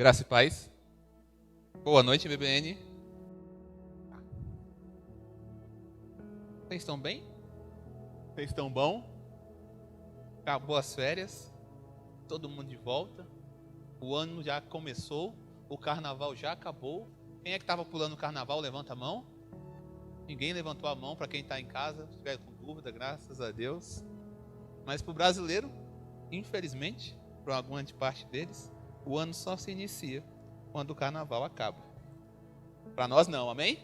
Graça e paz. Boa noite, BBN. Vocês estão bem? Vocês estão bom? Acabou as férias, todo mundo de volta, o ano já começou, o carnaval já acabou. Quem é que estava pulando o carnaval? Levanta a mão. Ninguém levantou a mão para quem está em casa, se estiver com dúvida, graças a Deus. Mas para o brasileiro, infelizmente, para uma grande parte deles, o ano só se inicia quando o carnaval acaba. Para nós não, amém?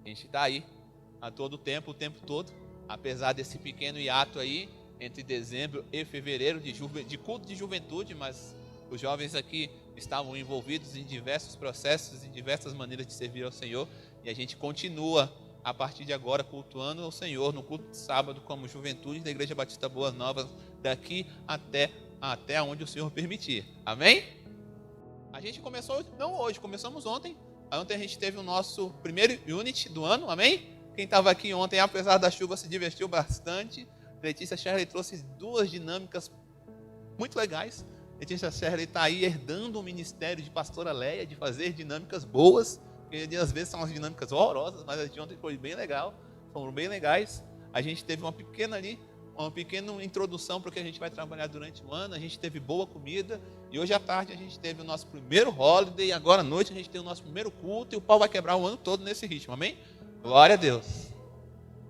A gente está aí a todo tempo, o tempo todo, apesar desse pequeno hiato aí entre dezembro e fevereiro de culto de juventude, mas os jovens aqui estavam envolvidos em diversos processos, em diversas maneiras de servir ao Senhor, e a gente continua a partir de agora cultuando ao Senhor no culto de sábado como juventude da Igreja Batista Boas Novas, daqui até onde o Senhor permitir, amém? A gente começou, não hoje, começamos ontem. Ontem a gente teve o nosso primeiro unit do ano, amém? Quem estava aqui ontem, apesar da chuva, se divertiu bastante. Letícia Shirley trouxe duas dinâmicas muito legais. Letícia Shirley está aí herdando o ministério de pastora Leia, de fazer dinâmicas boas, que às vezes são as dinâmicas horrorosas, mas a de ontem foi bem legal, foram bem legais. A gente teve uma pequena introdução para o que a gente vai trabalhar durante o ano. A gente teve boa comida e hoje à tarde a gente teve o nosso primeiro holiday e agora à noite a gente tem o nosso primeiro culto e o pau vai quebrar o ano todo nesse ritmo, amém? Glória a Deus.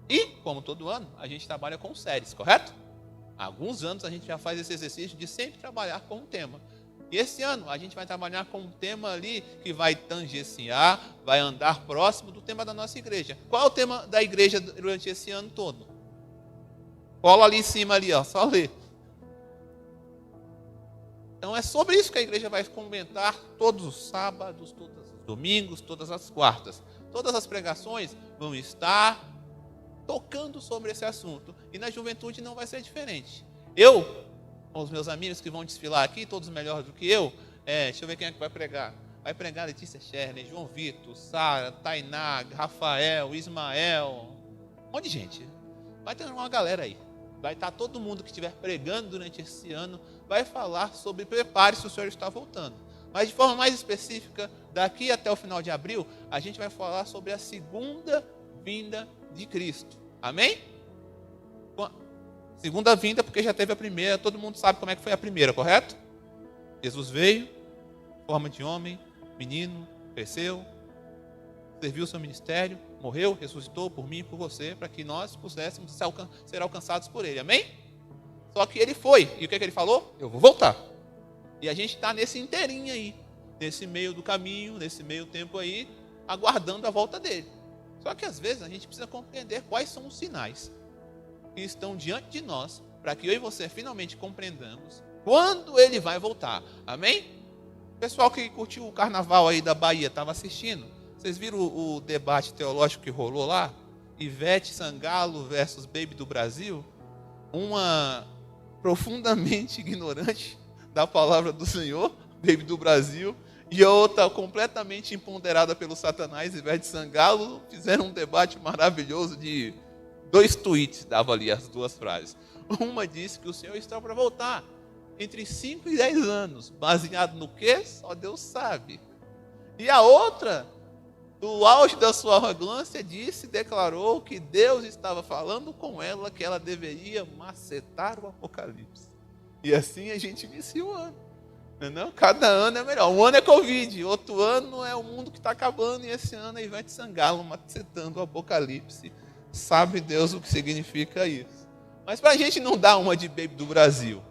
E, como todo ano, a gente trabalha com séries, correto? Há alguns anos a gente já faz esse exercício de sempre trabalhar com um tema. E esse ano a gente vai trabalhar com um tema ali que vai tangenciar, vai andar próximo do tema da nossa igreja. Qual é o tema da igreja durante esse ano todo? Cola ali em cima, ali, ó, só ler. Então é sobre isso que a igreja vai comentar todos os sábados, todos os domingos, todas as quartas. Todas as pregações vão estar tocando sobre esse assunto. E na juventude não vai ser diferente. Eu, com os meus amigos que vão desfilar aqui, todos melhores do que eu, deixa eu ver quem é que vai pregar. Vai pregar Letícia Shirley, João Vitor, Sara, Tainá, Rafael, Ismael, um monte de gente. Vai ter uma galera aí. Vai estar todo mundo que estiver pregando durante esse ano, vai falar sobre prepare-se, o Senhor está voltando. Mas de forma mais específica, daqui até o final de abril, a gente vai falar sobre a segunda vinda de Cristo. Amém? Segunda vinda, porque já teve a primeira, todo mundo sabe como é que foi a primeira, correto? Jesus veio, forma de homem, menino, cresceu, serviu o seu ministério, morreu, ressuscitou por mim e por você, para que nós pudéssemos ser alcançados por ele, amém? Só que ele foi, e o que ele falou? Eu vou voltar. E a gente está nesse inteirinho aí, nesse meio do caminho, nesse meio tempo aí, aguardando a volta dele. Só que às vezes a gente precisa compreender quais são os sinais que estão diante de nós, para que eu e você finalmente compreendamos quando ele vai voltar, amém? O pessoal que curtiu o carnaval aí da Bahia estava assistindo. Vocês viram o debate teológico que rolou lá? Ivete Sangalo versus Baby do Brasil? Uma profundamente ignorante da palavra do Senhor, Baby do Brasil, e a outra completamente empoderada pelo Satanás, Ivete Sangalo, fizeram um debate maravilhoso de 2 tweets, dava ali as 2 frases. Uma disse que o Senhor está para voltar entre 5 e 10 anos, baseado no quê? Só Deus sabe. E a outra, do auge da sua arrogância, declarou que Deus estava falando com ela que ela deveria macetar o Apocalipse. E assim a gente inicia o ano. Não? Cada ano é melhor. Um ano é Covid, outro ano é o mundo que está acabando, e esse ano é Ivete Sangalo macetando o Apocalipse. Sabe Deus o que significa isso. Mas para a gente não dar uma de Baby do Brasil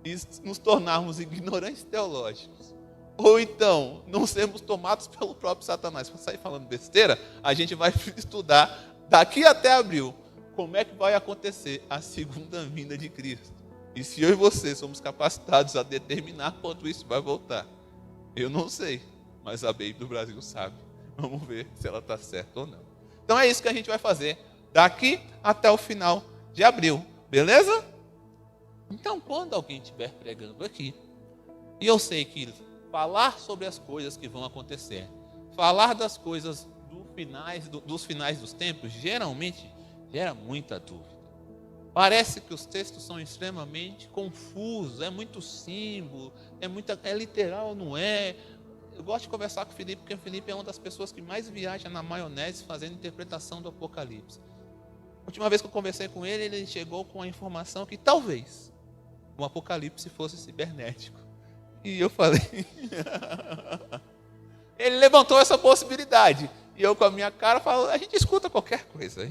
e nos tornarmos ignorantes teológicos, ou então não sermos tomados pelo próprio Satanás para sair falando besteira, a gente vai estudar daqui até abril como é que vai acontecer a segunda vinda de Cristo. E se eu e você somos capacitados a determinar quando isso vai voltar, eu não sei, mas a Baby do Brasil sabe. Vamos ver se ela está certa ou não. Então é isso que a gente vai fazer daqui até o final de abril, beleza? Então, quando alguém estiver pregando aqui, e eu sei que falar sobre as coisas que vão acontecer, falar das coisas dos finais dos tempos, geralmente gera muita dúvida. Parece que os textos são extremamente confusos, é muito símbolo, é literal, não é? Eu gosto de conversar com o Felipe, porque o Felipe é uma das pessoas que mais viaja na maionese fazendo interpretação do Apocalipse. A última vez que eu conversei com ele, ele chegou com a informação que talvez o Apocalipse fosse cibernético. E eu falei... Ele levantou essa possibilidade. E eu com a minha cara falo, a gente escuta qualquer coisa.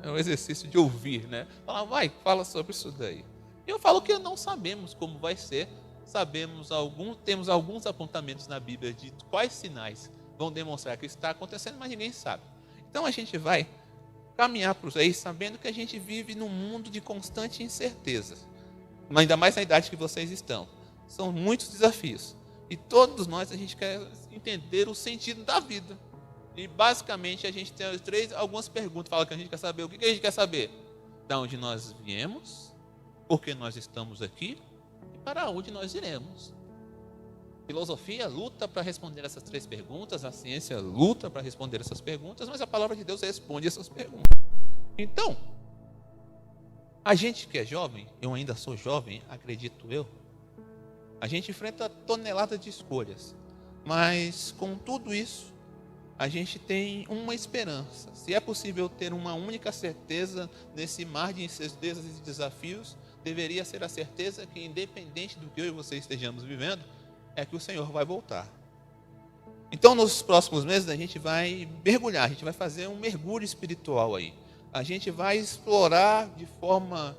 É um exercício de ouvir, né? Fala, fala sobre isso daí. E eu falo que não sabemos como vai ser. Temos alguns apontamentos na Bíblia de quais sinais vão demonstrar que isso está acontecendo, mas ninguém sabe. Então a gente vai caminhar para os aí sabendo que a gente vive num mundo de constante incerteza. Ainda mais na idade que vocês estão. São muitos desafios. E todos nós, a gente quer entender o sentido da vida. E basicamente a gente tem algumas perguntas. Fala que a gente quer saber. O que a gente quer saber? Da onde nós viemos, por que nós estamos aqui e para onde nós iremos. A filosofia luta para responder essas 3 perguntas, a ciência luta para responder essas perguntas, mas a palavra de Deus responde essas perguntas. Então, a gente que é jovem, eu ainda sou jovem, acredito eu, a gente enfrenta toneladas de escolhas, mas com tudo isso, a gente tem uma esperança. Se é possível ter uma única certeza nesse mar de incertezas e desafios, deveria ser a certeza que, independente do que eu e você estejamos vivendo, é que o Senhor vai voltar. Então, nos próximos meses, a gente vai mergulhar, a gente vai fazer um mergulho espiritual aí. A gente vai explorar de forma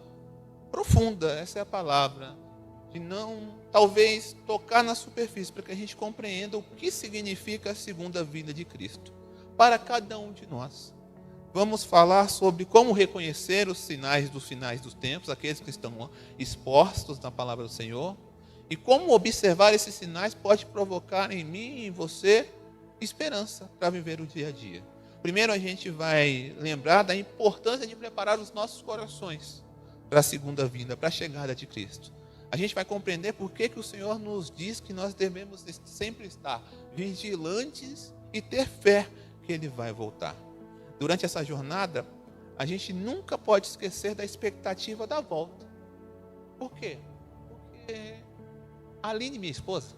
profunda, essa é a palavra, de não, talvez, tocar na superfície, para que a gente compreenda o que significa a segunda vinda de Cristo, para cada um de nós. Vamos falar sobre como reconhecer os sinais dos finais dos tempos, aqueles que estão expostos na palavra do Senhor, e como observar esses sinais pode provocar em mim e em você esperança para viver o dia a dia. Primeiro a gente vai lembrar da importância de preparar os nossos corações para a segunda vinda, para a chegada de Cristo. A gente vai compreender por que o Senhor nos diz que nós devemos sempre estar vigilantes e ter fé que Ele vai voltar. Durante essa jornada, a gente nunca pode esquecer da expectativa da volta. Por quê? Porque a Aline, minha esposa,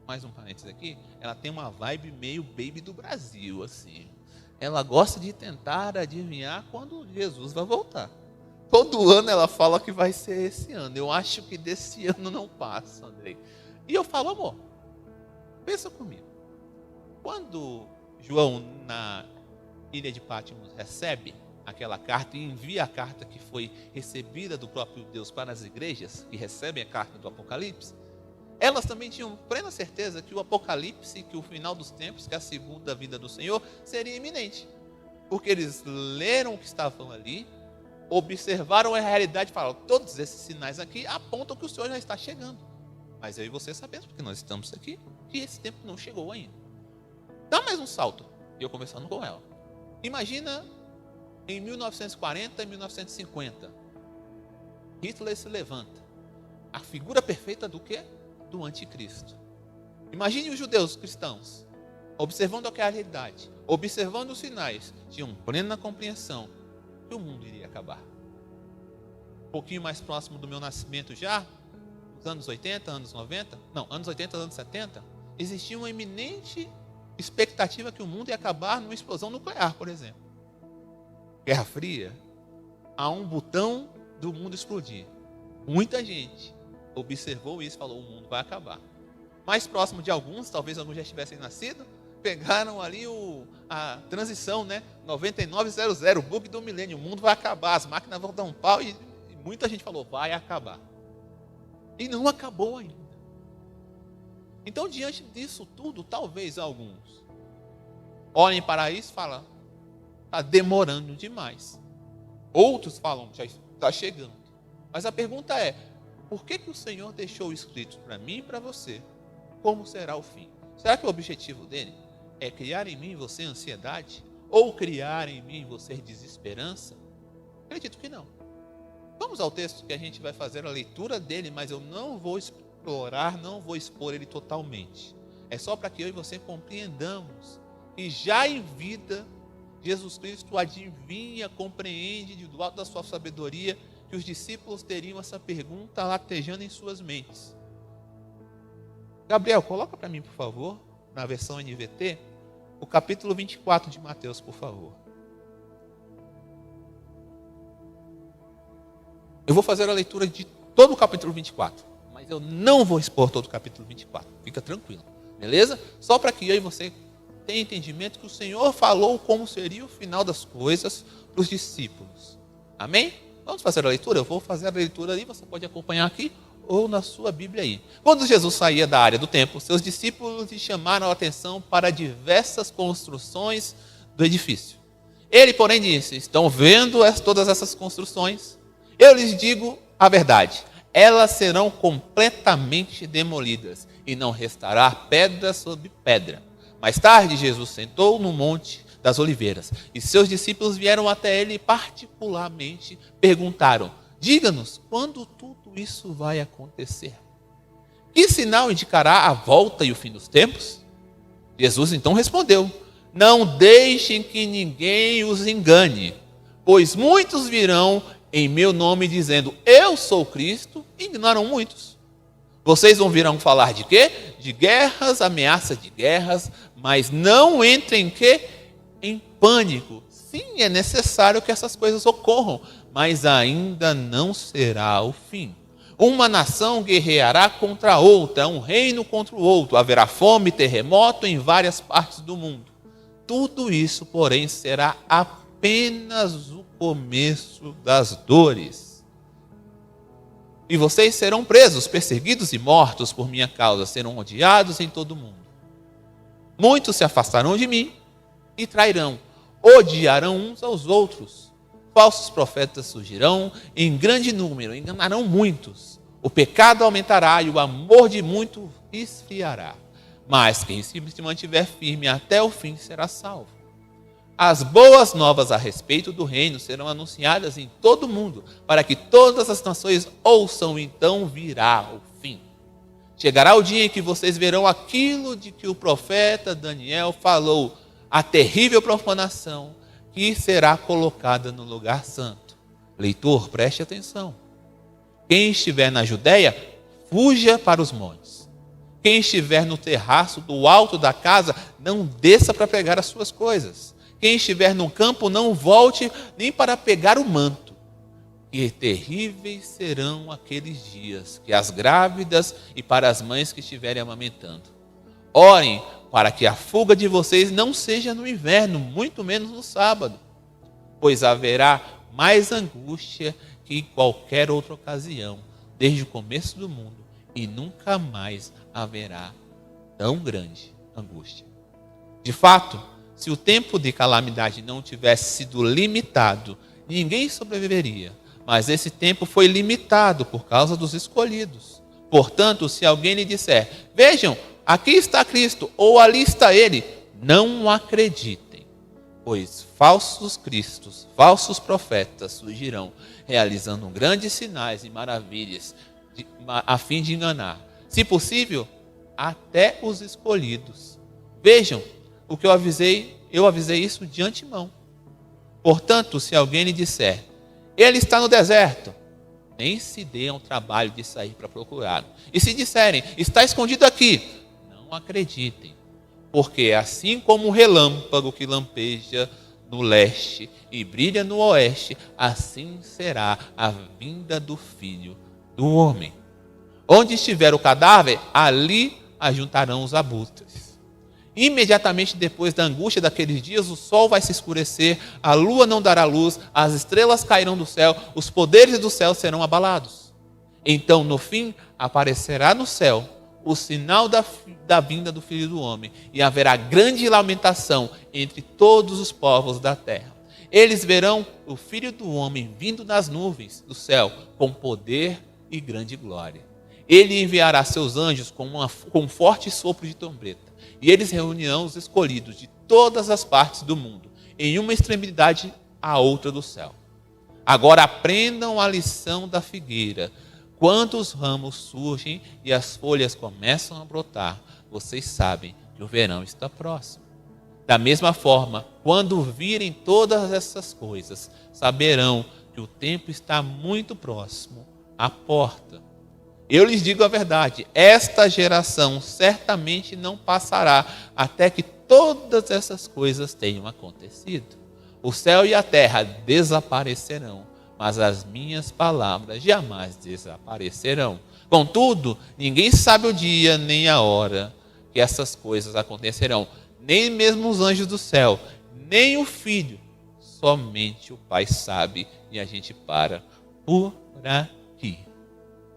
mais um parênteses aqui, ela tem uma vibe meio baby do Brasil, assim. Ela gosta de tentar adivinhar quando Jesus vai voltar. Todo ano ela fala que vai ser esse ano. Eu acho que desse ano não passa, Andrei. E eu falo, amor, pensa comigo. Quando João, na ilha de Patmos, recebe aquela carta e envia a carta que foi recebida do próprio Deus para as igrejas, que recebem a carta do Apocalipse, elas também tinham plena certeza que o Apocalipse, que o final dos tempos, que a segunda vinda do Senhor, seria iminente. Porque eles leram o que estavam ali, observaram a realidade e falaram, todos esses sinais aqui apontam que o Senhor já está chegando. Mas eu e você sabemos, porque nós estamos aqui, que esse tempo não chegou ainda. Dá mais um salto. E eu conversando com ela. Imagina em 1940 e 1950. Hitler se levanta. A figura perfeita do quê? Do anticristo. Imagine os judeus cristãos, observando a realidade, observando os sinais, tinham plena compreensão que o mundo iria acabar. Um pouquinho mais próximo do meu nascimento já, nos anos 80, anos 90, não, anos 80, anos 70, existia uma iminente expectativa que o mundo ia acabar numa explosão nuclear, por exemplo. Guerra Fria, a um botão do mundo explodir. Muita gente observou isso e falou, o mundo vai acabar. Mais próximo de alguns, talvez alguns já tivessem nascido, pegaram ali a transição, né? 9900, o bug do milênio, o mundo vai acabar, as máquinas vão dar um pau e muita gente falou, vai acabar. E não acabou ainda. Então, diante disso tudo, talvez alguns olhem para isso e falam, está demorando demais. Outros falam, já está chegando. Mas a pergunta é, por que o Senhor deixou escrito para mim e para você como será o fim? Será que o objetivo dele é criar em mim e você ansiedade? Ou criar em mim e você desesperança? Acredito que não. Vamos ao texto que a gente vai fazer a leitura dele, mas eu não vou explorar, não vou expor ele totalmente. É só para que eu e você compreendamos que já em vida, Jesus Cristo adivinha, compreende do alto da sua sabedoria que os discípulos teriam essa pergunta latejando em suas mentes. Gabriel, coloca para mim, por favor, na versão NVT, o capítulo 24 de Mateus, por favor. Eu vou fazer a leitura de todo o capítulo 24, mas eu não vou expor todo o capítulo 24. Fica tranquilo, beleza? Só para que eu e você tenham entendimento que o Senhor falou como seria o final das coisas para os discípulos. Amém? Vamos fazer a leitura? Eu vou fazer a leitura ali, você pode acompanhar aqui ou na sua Bíblia aí. Quando Jesus saía da área do templo, seus discípulos lhe chamaram a atenção para diversas construções do edifício. Ele, porém, disse: estão vendo todas essas construções? Eu lhes digo a verdade, elas serão completamente demolidas e não restará pedra sobre pedra. Mais tarde, Jesus sentou no Monte das Oliveiras e seus discípulos vieram até ele e particularmente perguntaram: diga-nos, quando tudo isso vai acontecer? Que sinal indicará a volta e o fim dos tempos? Jesus então respondeu: não deixem que ninguém os engane, pois muitos virão em meu nome dizendo: eu sou Cristo, e enganaram muitos. Vocês ouvirão falar de quê? De guerras, ameaça de guerras, mas não entrem em quê? Em pânico. Sim, é necessário que essas coisas ocorram, mas ainda não será o fim. Uma nação guerreará contra outra, um reino contra o outro. Haverá fome e terremoto em várias partes do mundo. Tudo isso, porém, será apenas o começo das dores. E vocês serão presos, perseguidos e mortos por minha causa, serão odiados em todo o mundo. Muitos se afastarão de mim e trairão, odiarão uns aos outros. Falsos profetas surgirão em grande número, enganarão muitos. O pecado aumentará e o amor de muitos esfriará. Mas quem se mantiver firme até o fim será salvo. As boas novas a respeito do reino serão anunciadas em todo o mundo, para que todas as nações ouçam, então virá o fim. Chegará o dia em que vocês verão aquilo de que o profeta Daniel falou, a terrível profanação que será colocada no lugar santo. Leitor, preste atenção. Quem estiver na Judéia, fuja para os montes. Quem estiver no terraço do alto da casa, não desça para pegar as suas coisas. Quem estiver no campo, não volte nem para pegar o manto. E terríveis serão aqueles dias que as grávidas e para as mães que estiverem amamentando. Orem para que a fuga de vocês não seja no inverno, muito menos no sábado, pois haverá mais angústia que em qualquer outra ocasião, desde o começo do mundo, e nunca mais haverá tão grande angústia. De fato, se o tempo de calamidade não tivesse sido limitado, ninguém sobreviveria. Mas esse tempo foi limitado por causa dos escolhidos. Portanto, se alguém lhe disser: vejam, aqui está Cristo, ou ali está ele, não acreditem. Pois falsos cristos, falsos profetas surgirão, realizando grandes sinais e maravilhas, a fim de enganar, se possível, até os escolhidos. Vejam, o que eu avisei isso de antemão. Portanto, se alguém lhe disser: ele está no deserto, nem se dê ao trabalho de sair para procurá-lo. E se disserem: está escondido aqui, não acreditem. Porque assim como o relâmpago que lampeja no leste e brilha no oeste, assim será a vinda do Filho do Homem. Onde estiver o cadáver, ali ajuntarão os abutres. Imediatamente depois da angústia daqueles dias, o sol vai se escurecer, a lua não dará luz, as estrelas cairão do céu, os poderes do céu serão abalados. Então, no fim, aparecerá no céu o sinal da vinda do Filho do Homem, e haverá grande lamentação entre todos os povos da terra. Eles verão o Filho do Homem vindo nas nuvens do céu, com poder e grande glória. Ele enviará seus anjos com um forte sopro de trombeta, e eles reunirão os escolhidos de todas as partes do mundo, em uma extremidade à outra do céu. Agora aprendam a lição da figueira. Quando os ramos surgem e as folhas começam a brotar, vocês sabem que o verão está próximo. Da mesma forma, quando virem todas essas coisas, saberão que o tempo está muito próximo à porta. Eu lhes digo a verdade, esta geração certamente não passará até que todas essas coisas tenham acontecido. O céu e a terra desaparecerão, mas as minhas palavras jamais desaparecerão. Contudo, ninguém sabe o dia nem a hora que essas coisas acontecerão, nem mesmo os anjos do céu, nem o Filho, somente o Pai sabe. E a gente para por aqui.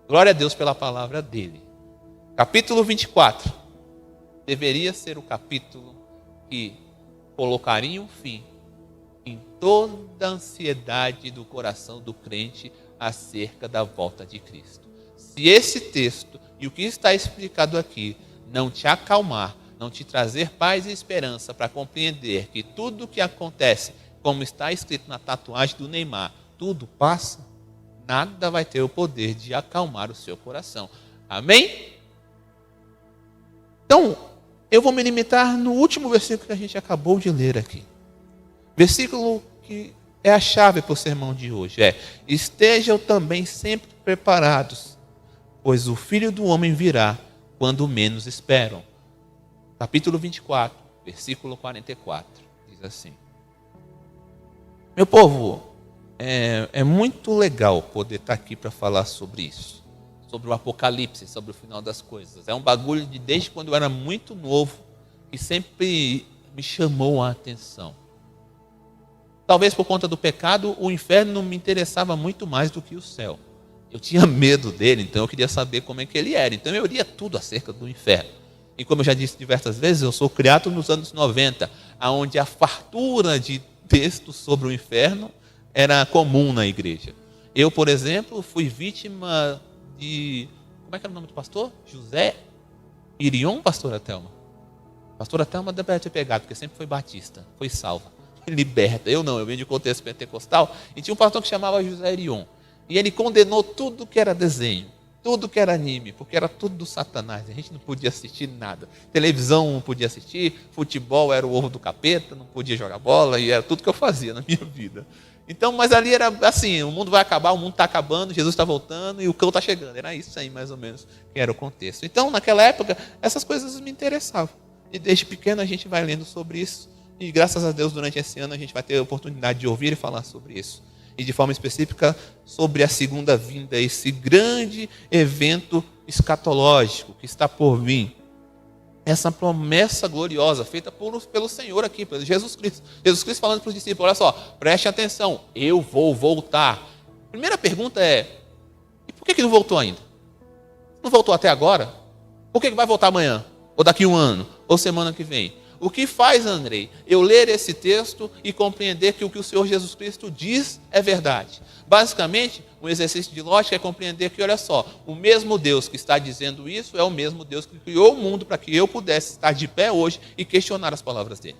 Glória a Deus pela palavra dele. Capítulo 24 deveria ser o capítulo que colocaria um fim em toda a ansiedade do coração do crente acerca da volta de Cristo. Se esse texto e o que está explicado aqui não te acalmar, não te trazer paz e esperança para compreender que tudo o que acontece, como está escrito na tatuagem do Neymar, tudo passa, nada vai ter o poder de acalmar o seu coração. Amém? Então, eu vou me limitar no último versículo que a gente acabou de ler aqui. Versículo que é a chave para o sermão de hoje. Estejam também sempre preparados, pois o Filho do Homem virá quando menos esperam. Capítulo 24, versículo 44. Diz assim. Meu povo, é muito legal poder estar aqui para falar sobre isso. Sobre o Apocalipse, sobre o final das coisas. É um bagulho de desde quando eu era muito novo, que sempre me chamou a atenção. Talvez por conta do pecado, o inferno me interessava muito mais do que o céu. Eu tinha medo dele, então eu queria saber como é que ele era. Então eu lia tudo acerca do inferno. E como eu já disse diversas vezes, eu sou criado nos anos 90, onde a fartura de textos sobre o inferno era comum na igreja. Eu, por exemplo, fui vítima de... Como é que era o nome do pastor? José Irion, pastora Thelma? Pastora Thelma deve ter pegado, porque sempre foi batista, foi salva. Liberta. Eu não, eu venho de contexto pentecostal, e tinha um pastor que chamava José Irion. E ele condenou tudo que era desenho, tudo que era anime, porque era tudo do Satanás. A gente não podia assistir nada. Televisão não podia assistir, futebol era o ovo do capeta, não podia jogar bola, e era tudo que eu fazia na minha vida. Então, mas ali era assim, o mundo vai acabar, o mundo está acabando, Jesus está voltando e o cão está chegando. Era isso aí, mais ou menos, que era o contexto. Então, naquela época, essas coisas me interessavam. E desde pequeno a gente vai lendo sobre isso. E graças a Deus, durante esse ano, a gente vai ter a oportunidade de ouvir e falar sobre isso. E de forma específica, sobre a segunda vinda, esse grande evento escatológico que está por vir. Essa promessa gloriosa feita pelo Senhor aqui, pelo Jesus Cristo. Jesus Cristo falando para os discípulos, olha só, preste atenção, eu vou voltar. Primeira pergunta é, e por que não voltou ainda? Não voltou até agora? Por que vai voltar amanhã? Ou daqui a um ano? Ou semana que vem? O que faz, Andrei, eu ler esse texto e compreender que o que o Senhor Jesus Cristo diz é verdade? Basicamente, um exercício de lógica é compreender que, olha só, o mesmo Deus que está dizendo isso é o mesmo Deus que criou o mundo para que eu pudesse estar de pé hoje e questionar as palavras dele.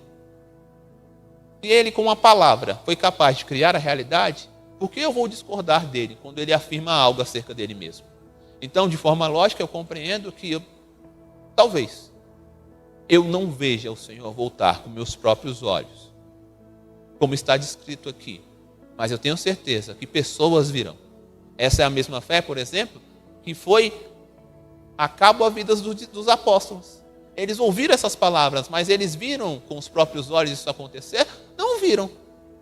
Se ele, com uma palavra, foi capaz de criar a realidade, por que eu vou discordar dele quando ele afirma algo acerca dele mesmo? Então, de forma lógica, eu compreendo que talvez eu não veja o Senhor voltar com meus próprios olhos, como está descrito aqui. Mas eu tenho certeza que pessoas virão. Essa é a mesma fé, por exemplo, que foi a cabo a vida dos apóstolos. Eles ouviram essas palavras, mas eles viram com os próprios olhos isso acontecer? Não viram,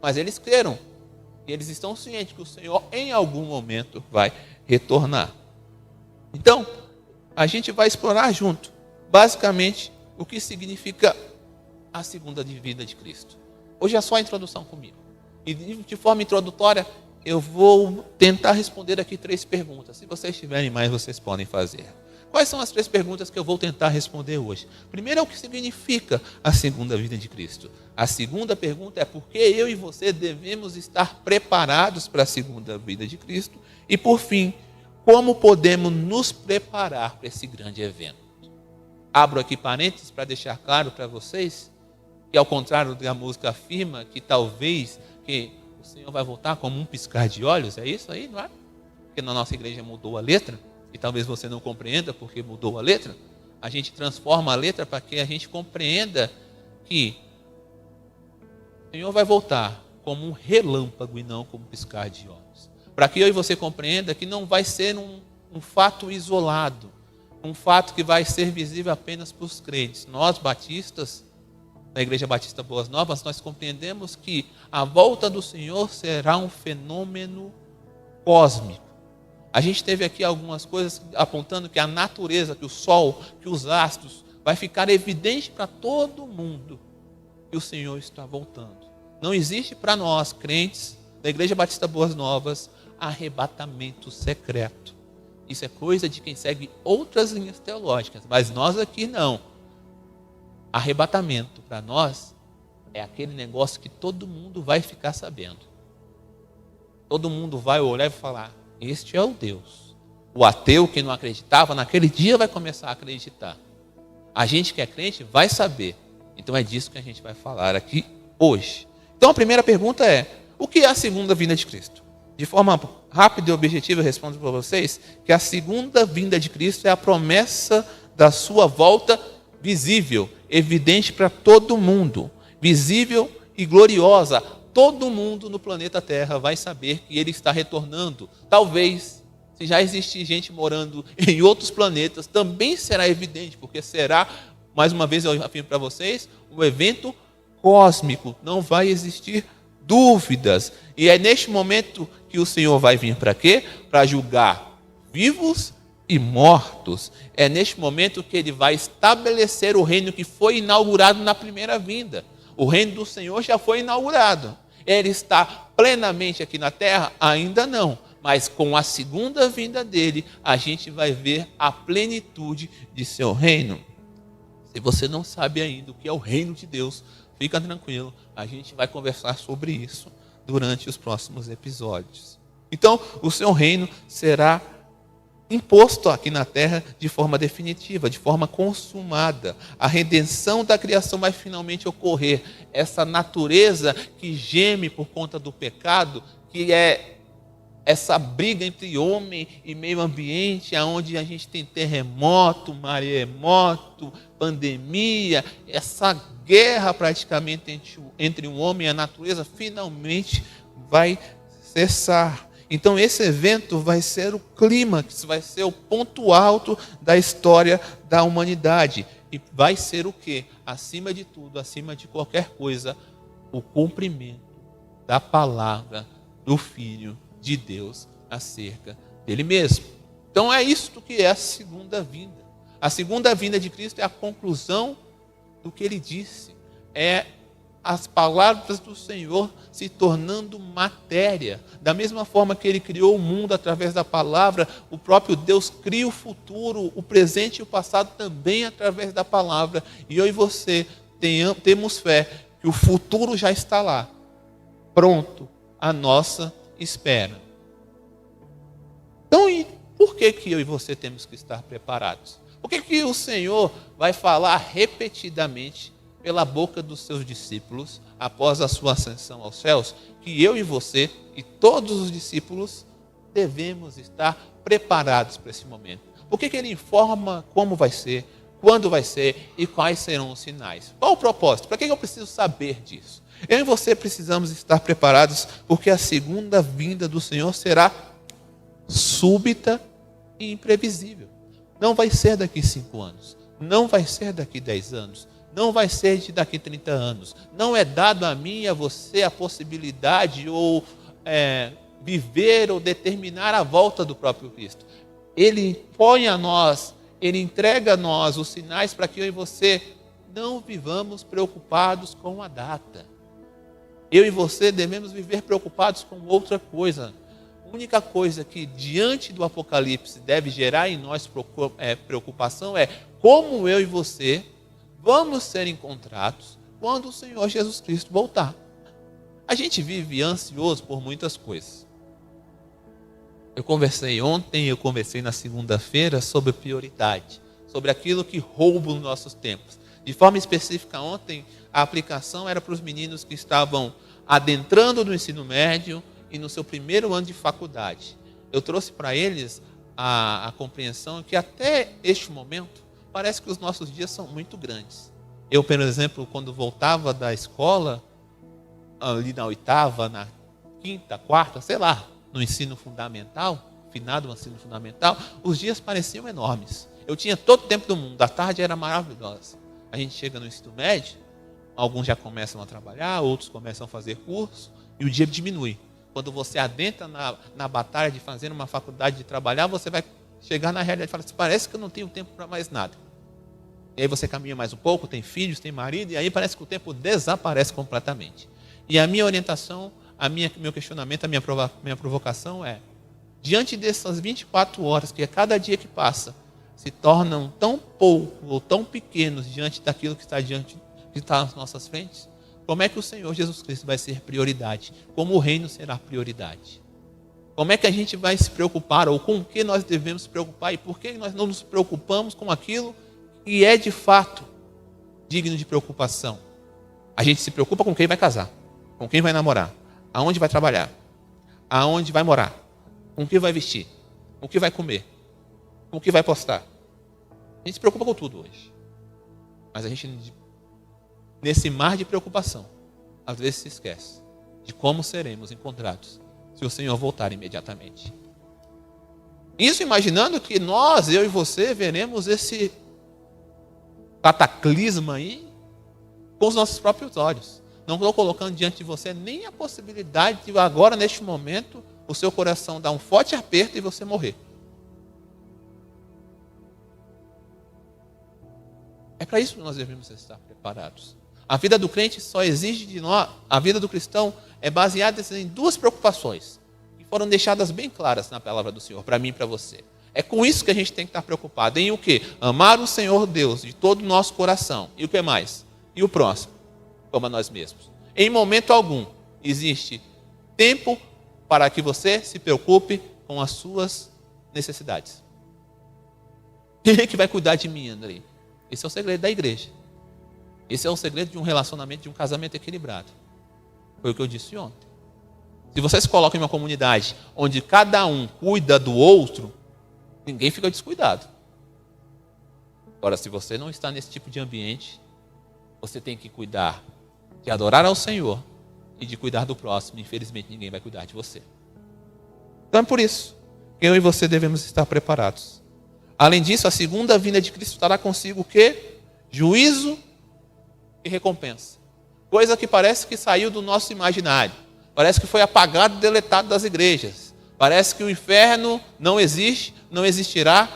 mas eles creram. E eles estão cientes que o Senhor em algum momento vai retornar. Então, a gente vai explorar junto, basicamente, o que significa a segunda vinda de Cristo. Hoje é só a introdução comigo. E de forma introdutória, eu vou tentar responder aqui 3 perguntas. Se vocês tiverem mais, vocês podem fazer. Quais são as 3 perguntas que eu vou tentar responder hoje? Primeiro é o que significa a segunda vinda de Cristo. A segunda pergunta é por que eu e você devemos estar preparados para a segunda vinda de Cristo. E por fim, como podemos nos preparar para esse grande evento. Abro aqui parênteses para deixar claro para vocês que, ao contrário da música afirma, que talvez que o Senhor vai voltar como um piscar de olhos, é isso aí, não é? Porque na nossa igreja mudou a letra, e talvez você não compreenda porque mudou a letra. A gente transforma a letra para que a gente compreenda que o Senhor vai voltar como um relâmpago e não como um piscar de olhos. para que eu e você compreenda que não vai ser um fato isolado, um fato que vai ser visível apenas para os crentes. Nós, batistas, da Igreja Batista Boas Novas, nós compreendemos que a volta do Senhor será um fenômeno cósmico. A gente teve aqui algumas coisas apontando que a natureza, que o sol, que os astros, vai ficar evidente para todo mundo que o Senhor está voltando. Não existe para nós, crentes da Igreja Batista Boas Novas, arrebatamento secreto. Isso é coisa de quem segue outras linhas teológicas, mas nós aqui não. Arrebatamento para nós é aquele negócio que todo mundo vai ficar sabendo. Todo mundo vai olhar e falar: este é o Deus. O ateu que não acreditava, naquele dia vai começar a acreditar. A gente que é crente vai saber. Então é disso que a gente vai falar aqui hoje. Então a primeira pergunta é: o que é a segunda vinda de Cristo? De forma rápida e objetiva eu respondo para vocês que a segunda vinda de Cristo é a promessa da sua volta visível, evidente para todo mundo, visível e gloriosa. Todo mundo no planeta Terra vai saber que ele está retornando. Talvez, se já existe gente morando em outros planetas, também será evidente, porque será, mais uma vez eu afirmo para vocês, um evento cósmico. Não vai existir dúvidas. E é neste momento que o Senhor vai vir para quê? Para julgar vivos e mortos. É neste momento que ele vai estabelecer o reino que foi inaugurado na primeira vinda. O reino do Senhor já foi inaugurado. Ele está plenamente aqui na terra? Ainda não. Mas com a segunda vinda dele, a gente vai ver a plenitude de seu reino. Se você não sabe ainda o que é o reino de Deus, fica tranquilo. A gente vai conversar sobre isso durante os próximos episódios. Então, o seu reino será imposto aqui na terra de forma definitiva, de forma consumada. A redenção da criação vai finalmente ocorrer. Essa natureza que geme por conta do pecado, que é essa briga entre homem e meio ambiente, onde a gente tem terremoto, maremoto, pandemia, essa guerra praticamente entre o homem e a natureza, finalmente vai cessar. Então esse evento vai ser o clímax, vai ser o ponto alto da história da humanidade. E vai ser o quê? Acima de tudo, acima de qualquer coisa, o cumprimento da palavra do Filho de Deus acerca dele mesmo. Então é isto que é a segunda vinda. A segunda vinda de Cristo é a conclusão do que ele disse. É as palavras do Senhor se tornando matéria. Da mesma forma que ele criou o mundo através da palavra, o próprio Deus cria o futuro, o presente e o passado também através da palavra. E eu e você temos fé que o futuro já está lá, pronto, à nossa espera. Então, e por que eu e você temos que estar preparados? Por que o Senhor vai falar repetidamente pela boca dos seus discípulos, após a sua ascensão aos céus, que eu e você e todos os discípulos devemos estar preparados para esse momento? Por que ele informa como vai ser, quando vai ser e quais serão os sinais? Qual o propósito? Para que eu preciso saber disso? Eu e você precisamos estar preparados, porque a segunda vinda do Senhor será súbita e imprevisível. Não vai ser daqui 5 anos, não vai ser daqui 10 anos, não vai ser de daqui 30 anos. Não é dado a mim e a você a possibilidade ou viver ou determinar a volta do próprio Cristo. Ele põe a nós, ele entrega a nós os sinais para que eu e você não vivamos preocupados com a data. Eu e você devemos viver preocupados com outra coisa. A única coisa que diante do Apocalipse deve gerar em nós preocupação é como eu e você vamos ser encontrados quando o Senhor Jesus Cristo voltar. A gente vive ansioso por muitas coisas. Eu conversei ontem, eu conversei na segunda-feira sobre prioridade, sobre aquilo que rouba os nossos tempos. De forma específica, ontem a aplicação era para os meninos que estavam adentrando no ensino médio e no seu primeiro ano de faculdade. Eu trouxe para eles a compreensão que até este momento parece que os nossos dias são muito grandes. Eu, por exemplo, quando voltava da escola, ali na 8ª, na 5ª, 4ª, sei lá, no ensino fundamental, finado no ensino fundamental, os dias pareciam enormes. Eu tinha todo o tempo do mundo, a tarde era maravilhosa. A gente chega no ensino médio, alguns já começam a trabalhar, outros começam a fazer curso, e o dia diminui. Quando você adentra na batalha de fazer uma faculdade, de trabalhar, você vai chegar na realidade e falar assim, parece que eu não tenho tempo para mais nada. E aí você caminha mais um pouco, tem filhos, tem marido, e aí parece que o tempo desaparece completamente. E a minha orientação, meu questionamento, a minha provocação é, diante dessas 24 horas, que a cada dia que passa, se tornam tão pouco ou tão pequenos diante daquilo que está nas nossas frentes, como é que o Senhor Jesus Cristo vai ser prioridade? Como o reino será prioridade? Como é que a gente vai se preocupar, ou com o que nós devemos se preocupar, e por que nós não nos preocupamos com aquilo que é de fato digno de preocupação? A gente se preocupa com quem vai casar, com quem vai namorar, aonde vai trabalhar, aonde vai morar, com o que vai vestir, com o que vai comer, com o que vai postar. A gente se preocupa com tudo hoje. Mas a gente, nesse mar de preocupação, às vezes se esquece de como seremos encontrados se o Senhor voltar imediatamente. Isso imaginando que nós, eu e você, veremos esse cataclisma aí com os nossos próprios olhos. Não estou colocando diante de você nem a possibilidade de agora, neste momento, o seu coração dar um forte aperto e você morrer. É para isso que nós devemos estar preparados. A vida do crente só exige de nós, a vida do cristão é baseada em duas preocupações, que foram deixadas bem claras na palavra do Senhor, para mim e para você. É com isso que a gente tem que estar preocupado. Em o quê? Amar o Senhor Deus de todo o nosso coração. E o que mais? E o próximo, como a nós mesmos. Em momento algum existe tempo para que você se preocupe com as suas necessidades. Quem é que vai cuidar de mim, André? Esse é o segredo da igreja. Esse é o segredo de um relacionamento, de um casamento equilibrado. Foi o que eu disse ontem. Se você se coloca em uma comunidade onde cada um cuida do outro, ninguém fica descuidado. Agora, se você não está nesse tipo de ambiente, você tem que cuidar de adorar ao Senhor e de cuidar do próximo. Infelizmente, ninguém vai cuidar de você. Então é por isso que eu e você devemos estar preparados. Além disso, a segunda vinda de Cristo estará consigo o quê? Juízo e recompensa. Coisa que parece que saiu do nosso imaginário. Parece que foi apagado e deletado das igrejas. Parece que o inferno não existe, não existirá.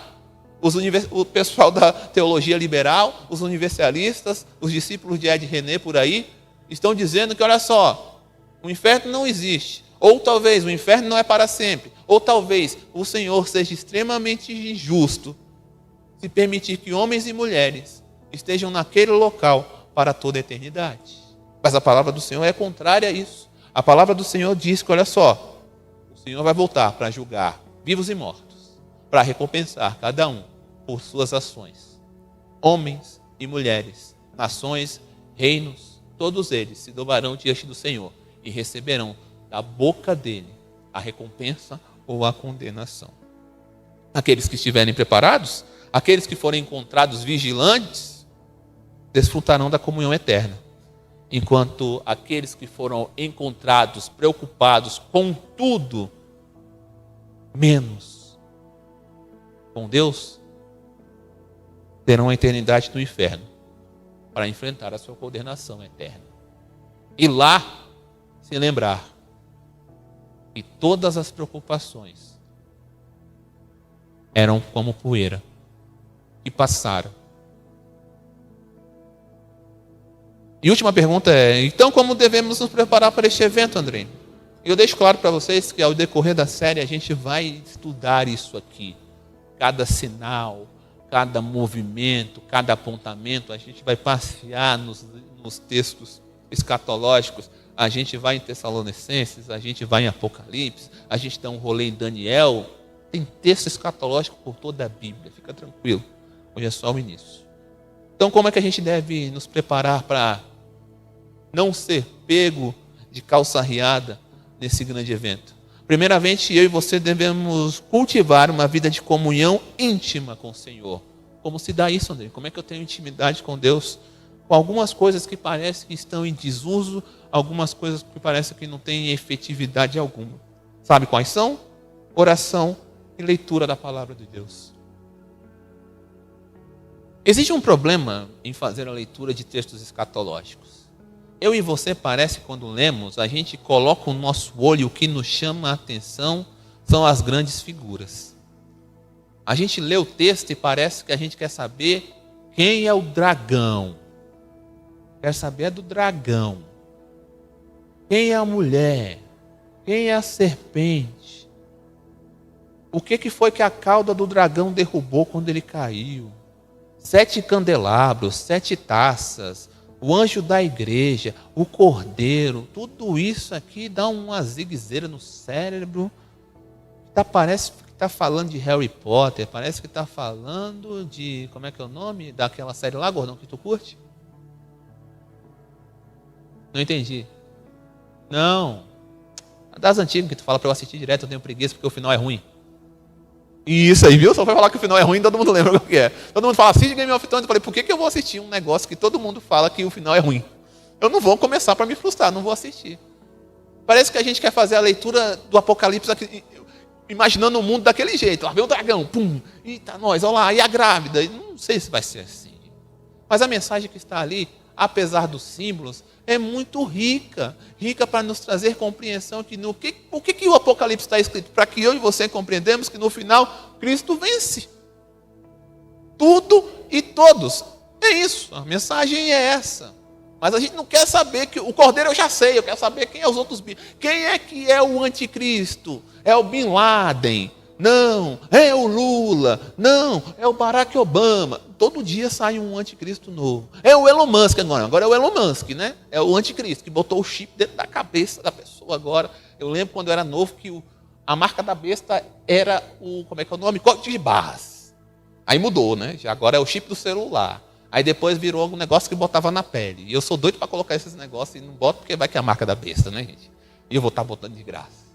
O pessoal da teologia liberal, os universalistas, os discípulos de Ed René por aí, estão dizendo que, olha só, o inferno não existe. Ou talvez o inferno não é para sempre. Ou talvez o Senhor seja extremamente injusto se permitir que homens e mulheres estejam naquele local para toda a eternidade. Mas a palavra do Senhor é contrária a isso. A palavra do Senhor diz que, olha só, o Senhor vai voltar para julgar vivos e mortos, para recompensar cada um por suas ações. Homens e mulheres, nações, reinos, todos eles se dobrarão diante do Senhor e receberão da boca dele a recompensa ou a condenação. Aqueles que estiverem preparados, aqueles que forem encontrados vigilantes, desfrutarão da comunhão eterna. Enquanto aqueles que foram encontrados preocupados com tudo, menos com Deus, terão a eternidade no inferno para enfrentar a sua condenação eterna. E lá se lembrar que todas as preocupações eram como poeira que passaram. E última pergunta é, então como devemos nos preparar para este evento, André? Eu deixo claro para vocês que ao decorrer da série a gente vai estudar isso aqui. Cada sinal, cada movimento, cada apontamento, a gente vai passear nos textos escatológicos. A gente vai em Tessalonicenses, a gente vai em Apocalipse, a gente dá um rolê em Daniel. Tem texto escatológico por toda a Bíblia, fica tranquilo. Hoje é só o início. Então, como é que a gente deve nos preparar para não ser pego de calça riada nesse grande evento? Primeiramente, eu e você devemos cultivar uma vida de comunhão íntima com o Senhor. Como se dá isso, André? Como é que eu tenho intimidade com Deus? Com algumas coisas que parecem que estão em desuso, algumas coisas que parecem que não têm efetividade alguma. Sabe quais são? Oração e leitura da palavra de Deus. Existe um problema em fazer a leitura de textos escatológicos. Eu e você, parece, quando lemos, a gente coloca o nosso olho, o que nos chama a atenção são as grandes figuras. A gente lê o texto e parece que a gente quer saber quem é o dragão. Quer saber do dragão. Quem é a mulher? Quem é a serpente? O que foi que a cauda do dragão derrubou quando ele caiu? 7 candelabros, 7 taças, o anjo da igreja, o cordeiro, tudo isso aqui dá uma ziguezeira no cérebro. Parece que está falando de Harry Potter, parece que está falando de, como é que é o nome daquela série lá, gordão, que tu curte? Não entendi. Não. Das antigas que tu fala para eu assistir direto, eu tenho preguiça porque o final é ruim. Isso aí, viu? Só foi falar que o final é ruim, todo mundo lembra o que é. Todo mundo fala, assiste Game of Thrones. Eu falei, por que eu vou assistir um negócio que todo mundo fala que o final é ruim? Eu não vou começar para me frustrar, não vou assistir. Parece que a gente quer fazer a leitura do Apocalipse aqui, imaginando o mundo daquele jeito. Lá vem o dragão, pum, eita nós, olha lá, e a grávida. Não sei se vai ser assim. Mas a mensagem que está ali, apesar dos símbolos, é muito rica. Rica para nos trazer compreensão que o que o Apocalipse está escrito? Para que eu e você compreendamos que no final Cristo vence. Tudo e todos. É isso, a mensagem é essa. Mas a gente não quer saber que o Cordeiro eu já sei, eu quero saber quem é os outros bichos. Quem é que é o anticristo? É o Bin Laden? Não. É o Lula? Não. É o Barack Obama? Todo dia sai um anticristo novo. É o Elon Musk agora é o Elon Musk, né? É o anticristo que botou o chip dentro da cabeça da pessoa agora. Eu lembro quando eu era novo que a marca da besta era o, como é que é o nome? Código de barras. Aí mudou, né? Já agora é o chip do celular. Aí depois virou um negócio que botava na pele. E eu sou doido para colocar esses negócios e não boto porque vai que é a marca da besta, né, gente? E eu vou estar botando de graça.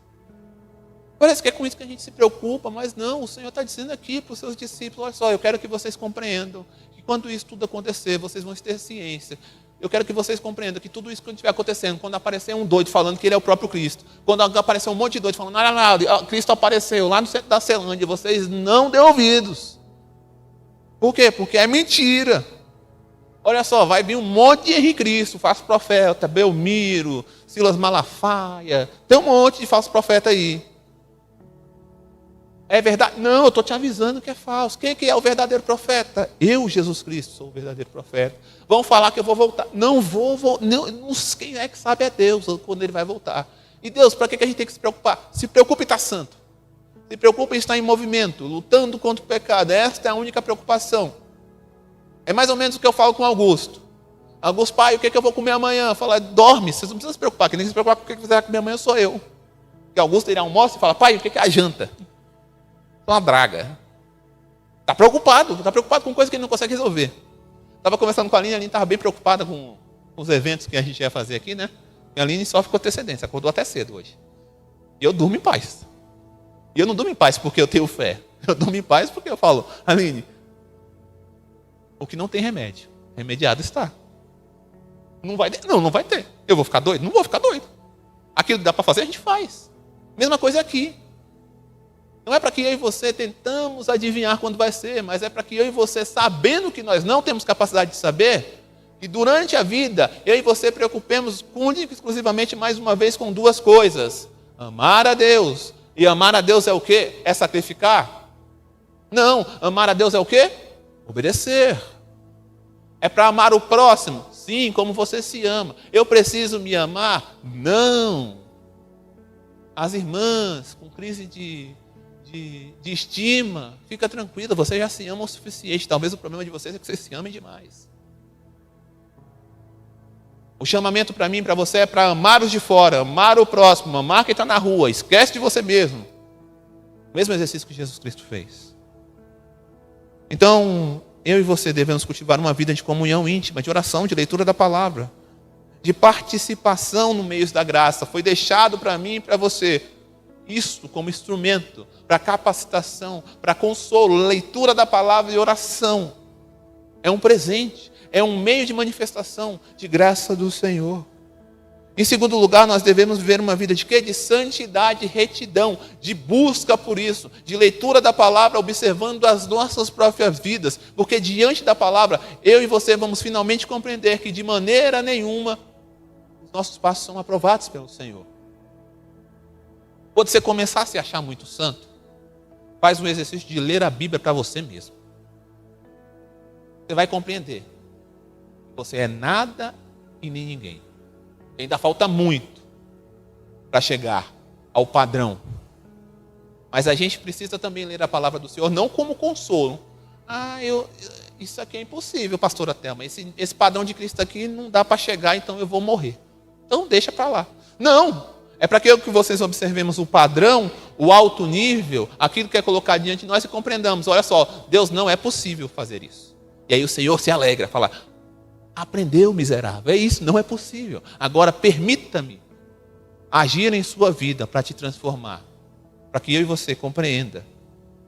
Parece que é com isso que a gente se preocupa, mas não, o Senhor está dizendo aqui para os seus discípulos, olha só, eu quero que vocês compreendam que quando isso tudo acontecer, vocês vão ter ciência. Eu quero que vocês compreendam que tudo isso que estiver acontecendo, quando aparecer um doido falando que ele é o próprio Cristo, quando aparecer um monte de doido falando, não, Cristo apareceu lá no centro da Celândia, vocês não dêem ouvidos. Por quê? Porque é mentira. Olha só, vai vir um monte de Henrique Cristo, falso profeta, Belmiro, Silas Malafaia, tem um monte de falso profeta aí. É verdade? Não, eu estou te avisando que é falso. Quem que é o verdadeiro profeta? Eu, Jesus Cristo, sou o verdadeiro profeta. Vão falar que eu vou voltar. Não vou voltar. Não, quem é que sabe é Deus, quando ele vai voltar. E Deus, para que a gente tem que se preocupar? Se preocupe em estar santo. Se preocupe em estar em movimento, lutando contra o pecado. Esta é a única preocupação. É mais ou menos o que eu falo com Augusto. Augusto, pai, o que eu vou comer amanhã? Fala, dorme, vocês não precisam se preocupar. Quem tem que se preocupar com o que você vai comer amanhã sou eu. E Augusto, ele almoça e fala, pai, o que é a janta? Uma draga. Está preocupado com coisa que ele não consegue resolver. Estava conversando com a Aline estava bem preocupada com os eventos que a gente ia fazer aqui, né? E a Aline sofre com antecedência, acordou até cedo hoje. E eu durmo em paz. E eu não durmo em paz porque eu tenho fé. Eu durmo em paz porque eu falo, Aline, o que não tem remédio, remediado está. Não vai ter. Eu vou ficar doido? Não vou ficar doido. Aquilo que dá para fazer, a gente faz. Mesma coisa aqui. Não é para que eu e você tentamos adivinhar quando vai ser, mas é para que eu e você, sabendo que nós não temos capacidade de saber, que durante a vida, eu e você preocupemos única e exclusivamente, mais uma vez, com duas coisas. Amar a Deus. E amar a Deus é o quê? É sacrificar? Não. Amar a Deus é o quê? Obedecer. É para amar o próximo? Sim, como você se ama. Eu preciso me amar? Não. As irmãs com crise de estima, fica tranquila, você já se ama o suficiente. Talvez o problema de vocês é que vocês se amem demais. O chamamento para mim e para você é para amar os de fora, amar o próximo, amar quem está na rua, esquece de você mesmo. O mesmo exercício que Jesus Cristo fez. Então, eu e você devemos cultivar uma vida de comunhão íntima, de oração, de leitura da palavra, de participação no meio da graça. Foi deixado para mim e para você isso como instrumento para capacitação, para consolo, leitura da palavra e oração. É um presente, é um meio de manifestação de graça do Senhor. Em segundo lugar, nós devemos viver uma vida de quê? De santidade e retidão, de busca por isso, de leitura da palavra, observando as nossas próprias vidas, porque diante da palavra, eu e você vamos finalmente compreender que de maneira nenhuma os nossos passos são aprovados pelo Senhor. Quando você começar a se achar muito santo, faz um exercício de ler a Bíblia para você mesmo. Você vai compreender que você é nada e nem ninguém. Ainda falta muito para chegar ao padrão. Mas a gente precisa também ler a palavra do Senhor, não como consolo. Isso aqui é impossível, pastora Thelma. Esse padrão de Cristo aqui não dá para chegar, então eu vou morrer. Então deixa para lá. Não, é para que vocês observemos o padrão, o alto nível, aquilo que é colocado diante de nós e compreendamos. Olha só, Deus, não é possível fazer isso. E aí o Senhor se alegra, fala: aprendeu, miserável, é isso, não é possível. Agora permita-me agir em sua vida para te transformar, para que eu e você compreenda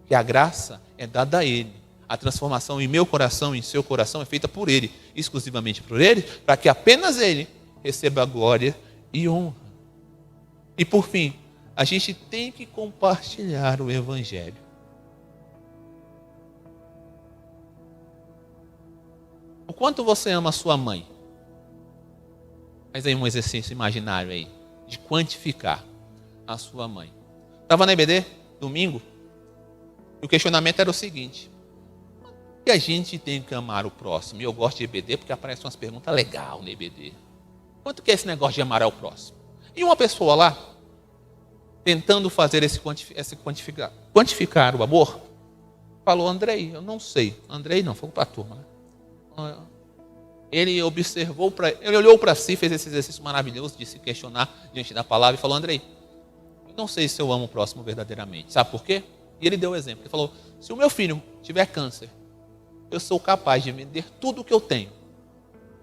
que a graça é dada a Ele. A transformação em meu coração, em seu coração, é feita por Ele, exclusivamente por Ele, para que apenas Ele receba a glória e honra. E por fim, a gente tem que compartilhar o Evangelho. O quanto você ama a sua mãe? Faz aí um exercício imaginário aí, de quantificar a sua mãe. Estava na EBD, domingo, e o questionamento era o seguinte: por que a gente tem que amar o próximo? E eu gosto de EBD porque aparecem umas perguntas legais no EBD. Quanto que é esse negócio de amar ao próximo? E uma pessoa lá, tentando fazer quantificar o amor, falou: Andrei, eu não sei. Andrei não, foi para a turma, né? Ele olhou para si, fez esse exercício maravilhoso de se questionar diante da palavra e falou: Andrei, eu não sei se eu amo o próximo verdadeiramente. Sabe por quê? E ele deu o exemplo. Ele falou: se o meu filho tiver câncer, eu sou capaz de vender tudo o que eu tenho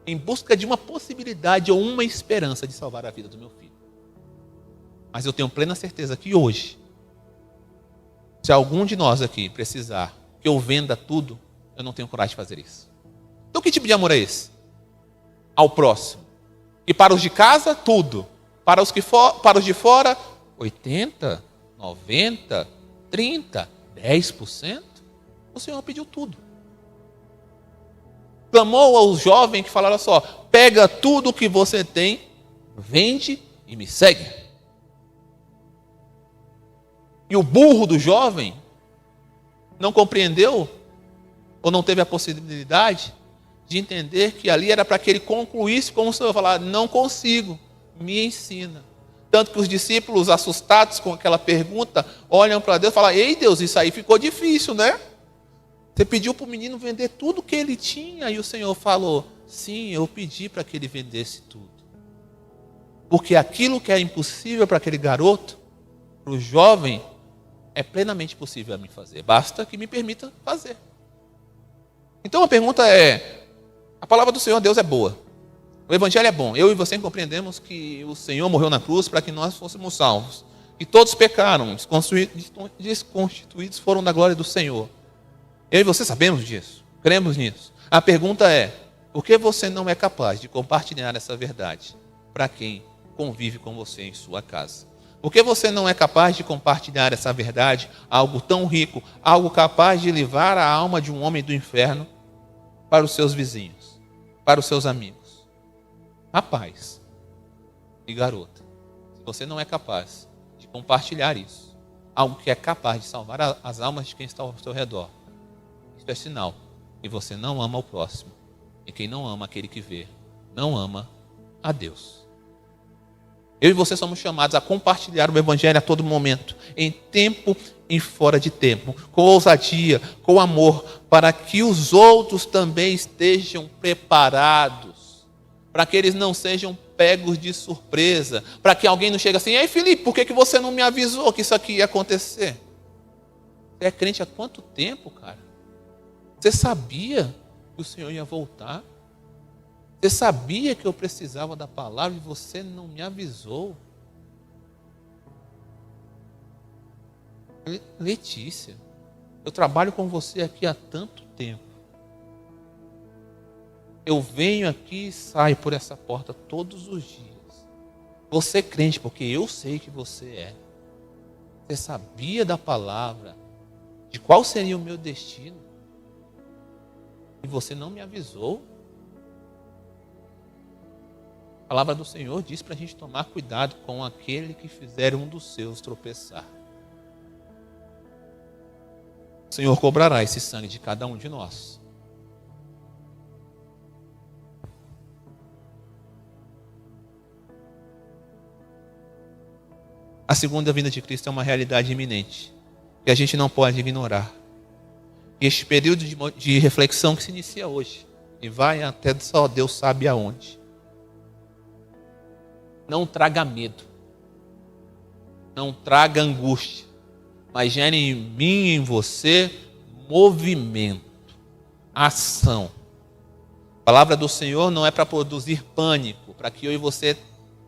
em busca de uma possibilidade ou uma esperança de salvar a vida do meu filho. Mas eu tenho plena certeza que hoje, se algum de nós aqui precisar que eu venda tudo, eu não tenho coragem de fazer isso. Então que tipo de amor é esse? Ao próximo. E para os de casa, tudo. Para os de fora, 80%, 90%, 30%, 10%. O Senhor pediu tudo. Clamou aos jovens que falaram: olha só, pega tudo o que você tem, vende e me segue. E o burro do jovem não compreendeu, ou não teve a possibilidade de entender que ali era para que ele concluísse como o Senhor falar: não consigo, me ensina. Tanto que os discípulos, assustados com aquela pergunta, olham para Deus e falam: ei Deus, isso aí ficou difícil, né? Você pediu para o menino vender tudo que ele tinha, e o Senhor falou: sim, eu pedi para que ele vendesse tudo. Porque aquilo que é impossível para aquele garoto, para o jovem, é plenamente possível a mim fazer. Basta que me permita fazer. Então a pergunta é: a palavra do Senhor, Deus, é boa. O Evangelho é bom. Eu e você compreendemos que o Senhor morreu na cruz para que nós fôssemos salvos. Que todos pecaram, desconstituídos foram da glória do Senhor. Eu e você sabemos disso, cremos nisso. A pergunta é: por que você não é capaz de compartilhar essa verdade para quem convive com você em sua casa? Por que você não é capaz de compartilhar essa verdade, algo tão rico, algo capaz de levar a alma de um homem do inferno para os seus vizinhos, para os seus amigos? Rapaz e garota, se você não é capaz de compartilhar isso, algo que é capaz de salvar as almas de quem está ao seu redor, isso é sinal que você não ama o próximo. E quem não ama aquele que vê, não ama a Deus. Eu e você somos chamados a compartilhar o Evangelho a todo momento, em tempo e fora de tempo, com ousadia, com amor, para que os outros também estejam preparados, para que eles não sejam pegos de surpresa, para que alguém não chegue assim: ei Felipe, por que você não me avisou que isso aqui ia acontecer? Você é crente há quanto tempo, cara? Você sabia que o Senhor ia voltar? Você sabia que eu precisava da palavra e você não me avisou? Letícia, eu trabalho com você aqui há tanto tempo. Eu venho aqui e saio por essa porta todos os dias. Você é crente, porque eu sei que você é. Você sabia da palavra, de qual seria o meu destino, e você não me avisou. A palavra do Senhor diz para a gente tomar cuidado com aquele que fizer um dos seus tropeçar. O Senhor cobrará esse sangue de cada um de nós. A segunda vinda de Cristo é uma realidade iminente, que a gente não pode ignorar. E este período de reflexão que se inicia hoje, e vai até só Deus sabe aonde. Não traga medo, não traga angústia, mas gere em mim e em você movimento, ação. A palavra do Senhor não é para produzir pânico, para que eu e você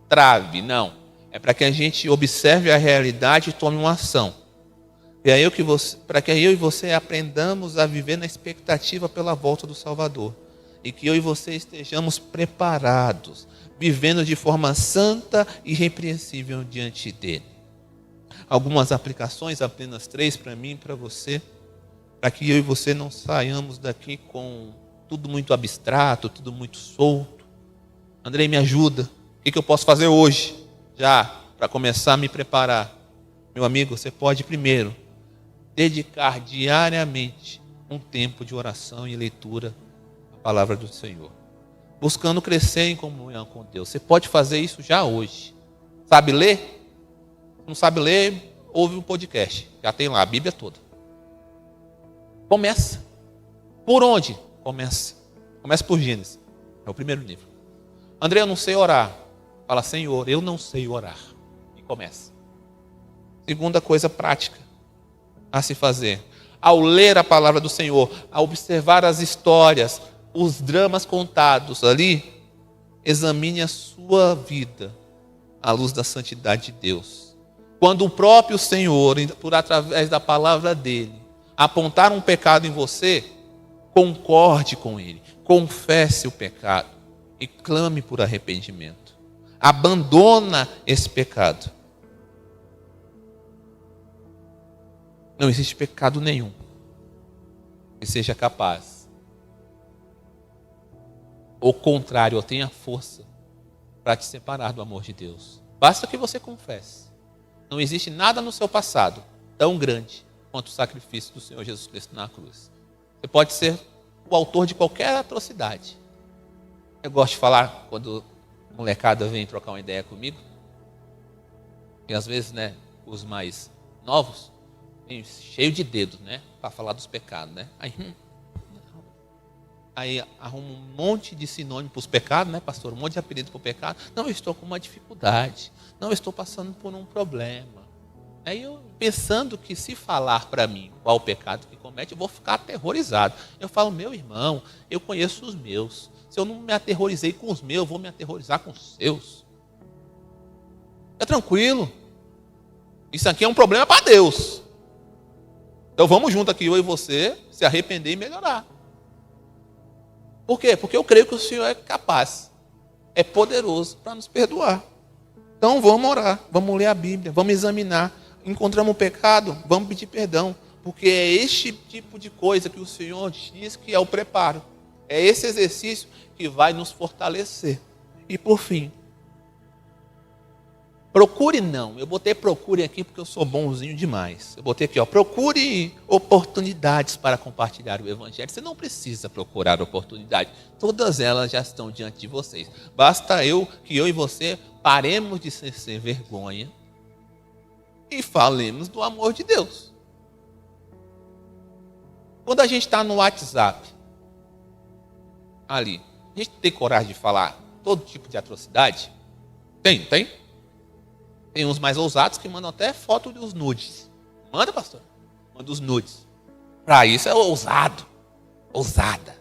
trave, não. É para que a gente observe a realidade e tome uma ação. Para que eu e você aprendamos a viver na expectativa pela volta do Salvador. E que eu e você estejamos preparados, vivendo de forma santa e irrepreensível diante dele. Algumas aplicações, apenas 3 para mim e para você, para que eu e você não saiamos daqui com tudo muito abstrato, tudo muito solto. Andrei, me ajuda. O que eu posso fazer hoje? Já, para começar a me preparar. Meu amigo, você pode primeiro dedicar diariamente um tempo de oração e leitura da palavra do Senhor, buscando crescer em comunhão com Deus. Você pode fazer isso já hoje. Sabe ler? Não sabe ler? Ouve um podcast. Já tem lá a Bíblia toda. Começa. Por onde? Começa por Gênesis. É o primeiro livro. André, eu não sei orar. Fala, Senhor, eu não sei orar. E começa. Segunda coisa prática a se fazer. Ao ler a palavra do Senhor, ao observar as histórias, os dramas contados ali, examine a sua vida à luz da santidade de Deus. Quando o próprio Senhor, por através da palavra dele, apontar um pecado em você, concorde com ele, confesse o pecado e clame por arrependimento. Abandona esse pecado. Não existe pecado nenhum que seja capaz, ou contrário, ou tenha força para te separar do amor de Deus. Basta que você confesse. Não existe nada no seu passado tão grande quanto o sacrifício do Senhor Jesus Cristo na cruz. Você pode ser o autor de qualquer atrocidade. Eu gosto de falar quando a molecada vem trocar uma ideia comigo, e às vezes, né, os mais novos, vem cheio de dedos, né, para falar dos pecados, né? Aí arruma um monte de sinônimo para os pecados, né, pastor? Um monte de apelido para o pecado. Não, eu estou com uma dificuldade. Não, eu estou passando por um problema. Aí eu, pensando que se falar para mim qual o pecado que comete, eu vou ficar aterrorizado. Eu falo, meu irmão, eu conheço os meus. Se eu não me aterrorizei com os meus, eu vou me aterrorizar com os seus. É tranquilo. Isso aqui é um problema para Deus. Então vamos junto aqui, eu e você, se arrepender e melhorar. Por quê? Porque eu creio que o Senhor é capaz, é poderoso para nos perdoar. Então vamos orar, vamos ler a Bíblia, vamos examinar. Encontramos o pecado, vamos pedir perdão. Porque é este tipo de coisa que o Senhor diz que é o preparo. É esse exercício que vai nos fortalecer. E por fim, procure não. Eu botei procure aqui porque eu sou bonzinho demais. Eu botei aqui, ó, procure oportunidades para compartilhar o Evangelho. Você não precisa procurar oportunidade. Todas elas já estão diante de vocês. Basta que eu e você paremos de ser sem vergonha e falemos do amor de Deus. Quando a gente está no WhatsApp, ali, a gente tem coragem de falar todo tipo de atrocidade? Tem. Tem uns mais ousados que mandam até foto dos nudes. Manda, pastor? Manda os nudes. Para isso é ousado. Ousada.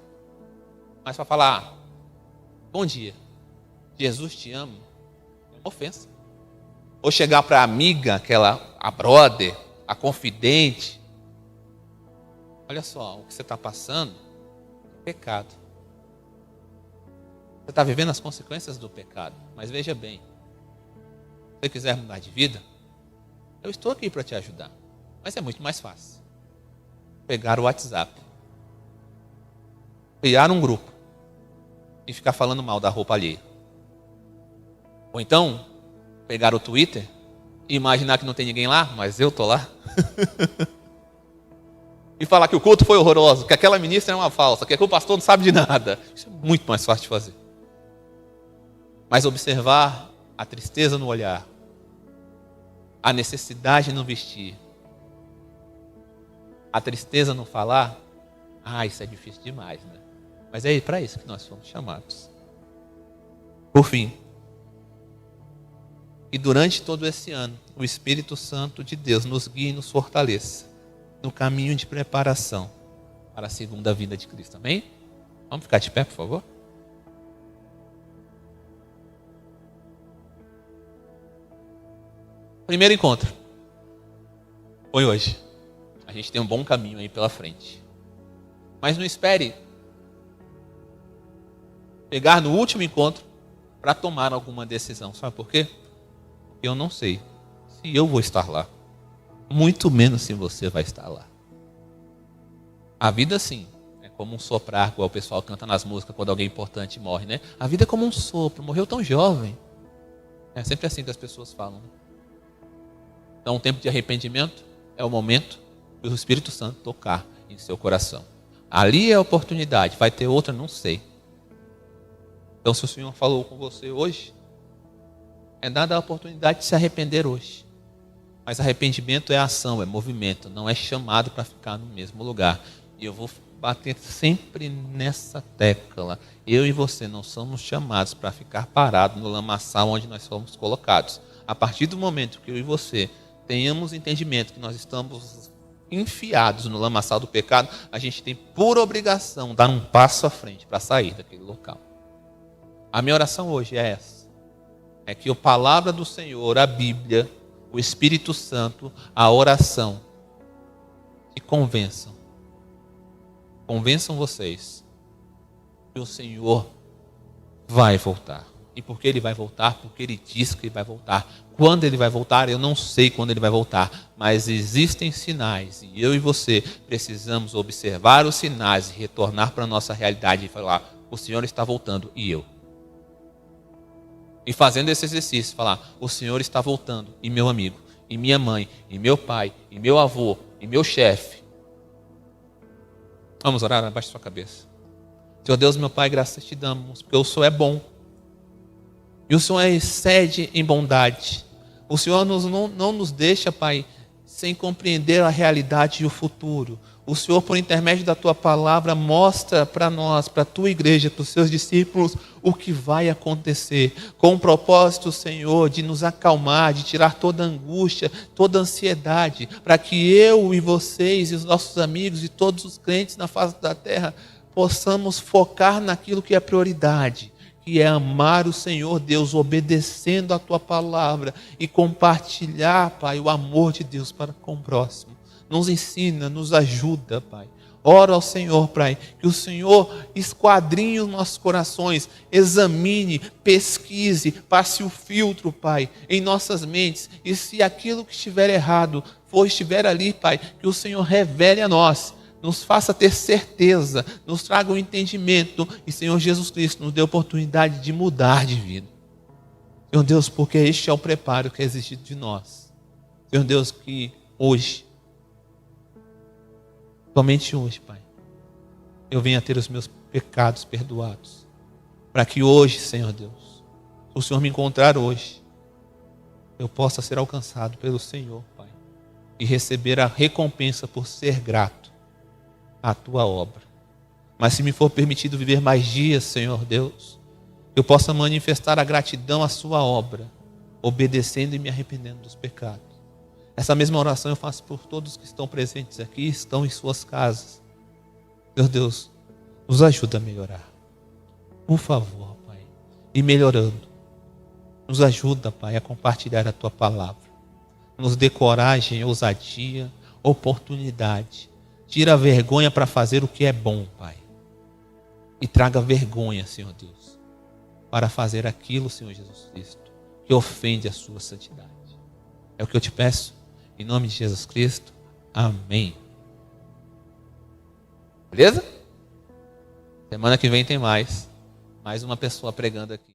Mas para falar, bom dia, Jesus te ama, é uma ofensa. Ou chegar para a amiga, a brother, a confidente. Olha só, o que você está passando é pecado. Você está vivendo as consequências do pecado. Mas veja bem, você quiser mudar de vida, eu estou aqui para te ajudar. Mas é muito mais fácil. Pegar o WhatsApp, criar um grupo e ficar falando mal da roupa alheia. Ou então, pegar o Twitter e imaginar que não tem ninguém lá, mas eu estou lá. E falar que o culto foi horroroso, que aquela ministra é uma falsa, que o pastor não sabe de nada. Isso é muito mais fácil de fazer. Mas observar a tristeza no olhar, a necessidade no vestir, a tristeza no falar, isso é difícil demais, né? Mas é para isso que nós fomos chamados. Por fim, e durante todo esse ano, o Espírito Santo de Deus nos guie e nos fortaleça no caminho de preparação para a segunda vinda de Cristo. Amém? Vamos ficar de pé, por favor? Primeiro encontro foi hoje. A gente tem um bom caminho aí pela frente. Mas não espere pegar no último encontro para tomar alguma decisão. Sabe por quê? Eu não sei se eu vou estar lá. Muito menos se você vai estar lá. A vida, sim, é como um soprar, igual o pessoal canta nas músicas quando alguém importante morre, né? A vida é como um sopro, morreu tão jovem. É sempre assim que as pessoas falam, né? Então, o tempo de arrependimento é o momento do Espírito Santo tocar em seu coração. Ali é a oportunidade, vai ter outra, não sei. Então, se o Senhor falou com você hoje, é dada a oportunidade de se arrepender hoje. Mas arrependimento é ação, é movimento, não é chamado para ficar no mesmo lugar. E eu vou bater sempre nessa tecla. Eu e você não somos chamados para ficar parados no lamaçal onde nós somos colocados. A partir do momento que eu e você tenhamos entendimento que nós estamos enfiados no lamaçal do pecado, a gente tem por obrigação dar um passo à frente para sair daquele local. A minha oração hoje é essa. É que a palavra do Senhor, a Bíblia, o Espírito Santo, a oração, te convençam. Convençam vocês que o Senhor vai voltar. E por que Ele vai voltar? Porque Ele diz que Ele vai voltar. Quando Ele vai voltar, eu não sei quando Ele vai voltar. Mas existem sinais. E eu e você precisamos observar os sinais e retornar para a nossa realidade e falar, o Senhor está voltando e eu. E fazendo esse exercício, falar, o Senhor está voltando, e meu amigo, e minha mãe, e meu pai, e meu avô, e meu chefe. Vamos orar, abaixe sua cabeça. Senhor Deus, meu Pai, graças te damos, porque o Senhor é bom. E o Senhor excede em bondade. O Senhor não nos deixa, Pai, sem compreender a realidade e o futuro. O Senhor, por intermédio da Tua palavra, mostra para nós, para a Tua igreja, para os Seus discípulos, o que vai acontecer. Com o propósito, Senhor, de nos acalmar, de tirar toda angústia, toda ansiedade, para que eu e vocês e os nossos amigos e todos os crentes na face da terra possamos focar naquilo que é prioridade, que é amar o Senhor Deus, obedecendo a Tua palavra e compartilhar, Pai, o amor de Deus para com o próximo. Nos ensina, nos ajuda, Pai. Ora ao Senhor, Pai, que o Senhor esquadrinhe os nossos corações, examine, pesquise, passe o filtro, Pai, em nossas mentes. E se aquilo que estiver errado estiver ali, Pai, que o Senhor revele a nós, nos faça ter certeza, nos traga um entendimento. E Senhor Jesus Cristo nos dê a oportunidade de mudar de vida. Senhor Deus, porque este é o preparo que é exigido de nós. Senhor Deus, que hoje, somente hoje, Pai, eu venha ter os meus pecados perdoados. Para que hoje, Senhor Deus, o Senhor me encontrar hoje, eu possa ser alcançado pelo Senhor, Pai, e receber a recompensa por ser grato à Tua obra. Mas se me for permitido viver mais dias, Senhor Deus, eu possa manifestar a gratidão à Sua obra, obedecendo e me arrependendo dos pecados. Essa mesma oração eu faço por todos que estão presentes aqui, estão em suas casas. Meu Deus, nos ajuda a melhorar. Por favor, Pai. E melhorando, nos ajuda, Pai, a compartilhar a Tua palavra. Nos dê coragem, ousadia, oportunidade. Tira a vergonha para fazer o que é bom, Pai. E traga vergonha, Senhor Deus, para fazer aquilo, Senhor Jesus Cristo, que que ofende a sua santidade. É o que eu te peço, em nome de Jesus Cristo. Amém. Beleza? Semana que vem tem mais uma pessoa pregando aqui.